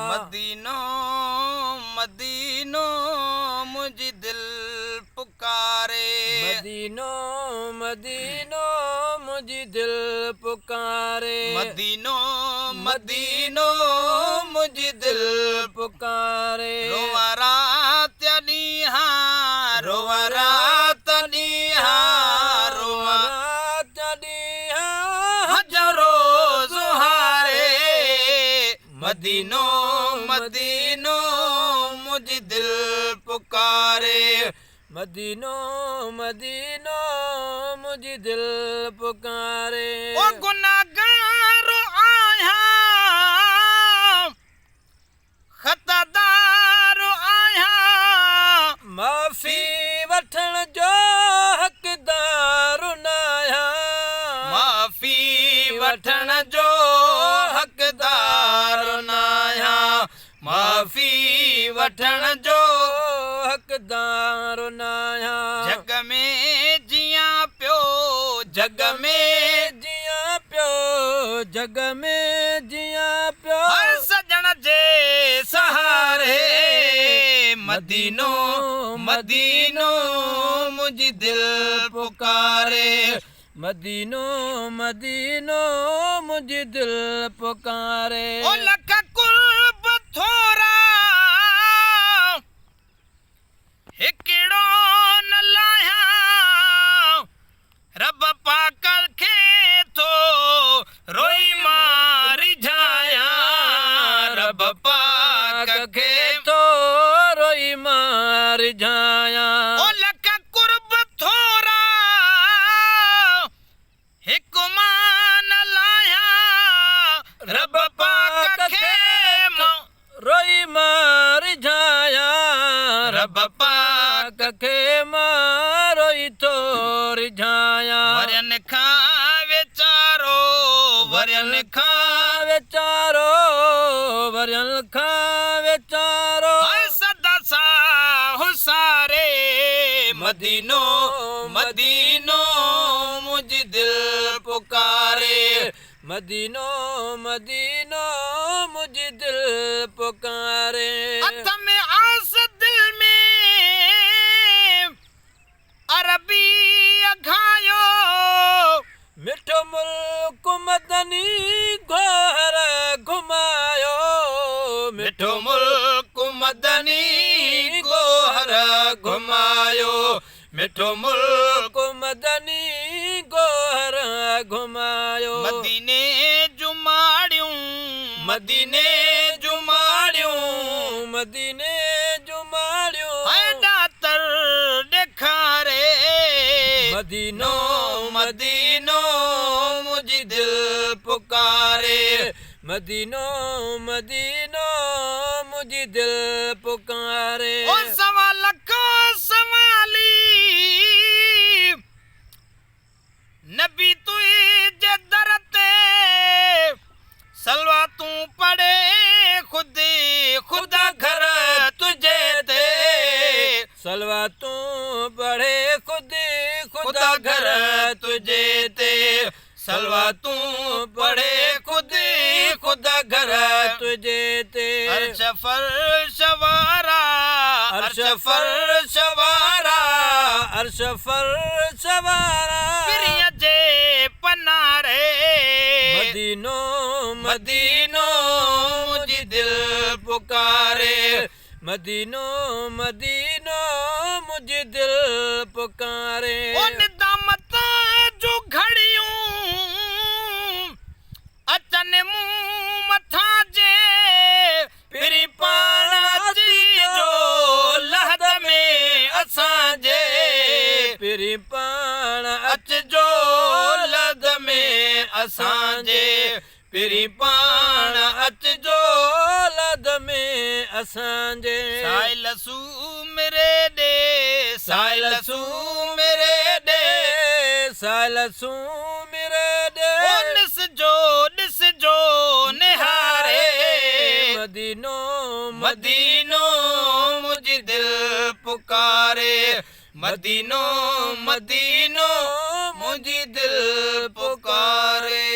मदीनो मदीनो मुझे दिल पुकारे। मदीनो मदीनो मुझे दिल पुकारे। मदीनो मदीनो मुझे दिल पुकारे। रोवा रात नीहा रोवा रात नीहा रोवा रात नीहा हजारो सुहारे। मदीनो मदीनो मुझे दिल पुकारे। मदीनो मदीनो मुझे दिल पुकारे। ओ गुनाहगार आया खतादार आया माफ़ी वठण जो हक़दार नाया। माफ़ी वठण जो हक़दार नाया। माफ़ी वठण जो हक़दार नाया। जग में जिया पियो जग में जिया पियो जग में जिया पियो हर सजण जे सहारे। मदीनो मदीनो मुझे दिल पुकारे। मदीनो मदीनो मुझे दिल पुकारे। ओ लख कुर्ब थोरा हिकिड़ो न लाया रब पाकर खे थो रोई मारी जाया। रब पाक खे तो रोई मार जाया। ओ लख कुर्ब थोरा हिकु मान लाया रब पाक खे रोई मार जाया। रब पाक के मारोई तोर जाया। वरन खा वेचारो वरन खा वेचारो वरन खा वेचारो सदा सा हुसारे। मदीनो मदीनो मुझे दिल पुकारे। मदीनो मदीनो मुझे दिल पुकारे। हथ में आस दिल में अरबी अघायो मिठो मुल्क मदनी गोहर घुमायो। मिठो मुल्क मदनी गोहर घुमायो। मिठो मुल्क मदनी गोहर घुमायो। मदीने जुमाड़ियूं मदीने जुमाड़ियूं मदीने जुमाड़ियूं डातर ॾेखारे। मदीनो मदीनो मुझे दिल पुकारे। मदीनो मदीनो मुझे दिल पुकारे। ओ सवा लख सवाली नबी तुझे दर ते सलवा तू पड़े खुद खुदा घर तुझे ते। सलवा तू पढ़े खुद खुदा घर तुझे ते सलवा तू पढ़े खुद खुदा घर तुझे ते। अर्श फर्श वारा अर्श फर्श वारा अर्श फर्श वारा प्रिय जे पनारे। मदीनो मदीनो मुझे दिल पुकारे। मदीनो मदीनो मुझे दिल पुकारे। निदामत जो घड़ियूं अचन मुंह मथा जे फिरी पाण अची जो लहद में असांजे। फिरी पाण अचजो लहद में असांजे। फिरी पाण अचजो लद में असांजे। साइल सू मेरे दे साइल सू मेरे दे साल सू मेरे दे ॾिस जो निहारे। मदीनो मदीनो मुझे दिल पुकारे। मदीनो मदीनो मुझे दिल पुकारे।